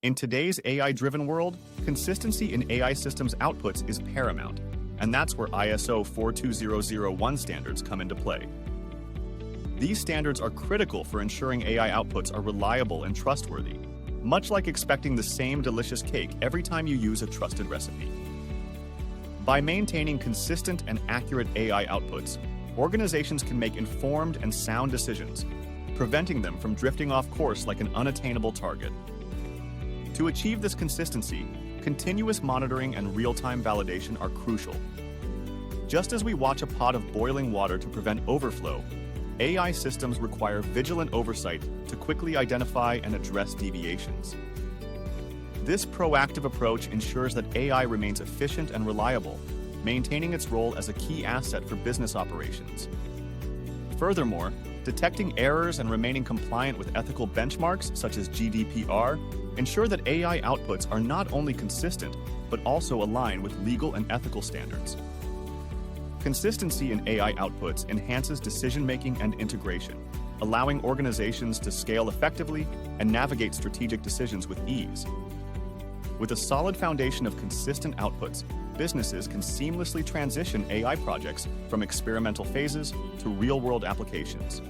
In today's AI-driven world, consistency in AI systems outputs is paramount, and that's where ISO 42001 standards come into play. These standards are critical for ensuring AI outputs are reliable and trustworthy, much like expecting the same delicious cake every time you use a trusted recipe. By maintaining consistent and accurate AI outputs, organizations can make informed and sound decisions, preventing them from drifting off course like an unattainable target. To achieve this consistency, continuous monitoring and real-time validation are crucial. Just as we watch a pot of boiling water to prevent overflow, AI systems require vigilant oversight to quickly identify and address deviations. This proactive approach ensures that AI remains efficient and reliable, maintaining its role as a key asset for business operations. Furthermore, detecting errors and remaining compliant with ethical benchmarks such as GDPR ensure that AI outputs are not only consistent, but also align with legal and ethical standards. Consistency in AI outputs enhances decision-making and integration, allowing organizations to scale effectively and navigate strategic decisions with ease. With a solid foundation of consistent outputs, businesses can seamlessly transition AI projects from experimental phases to real-world applications.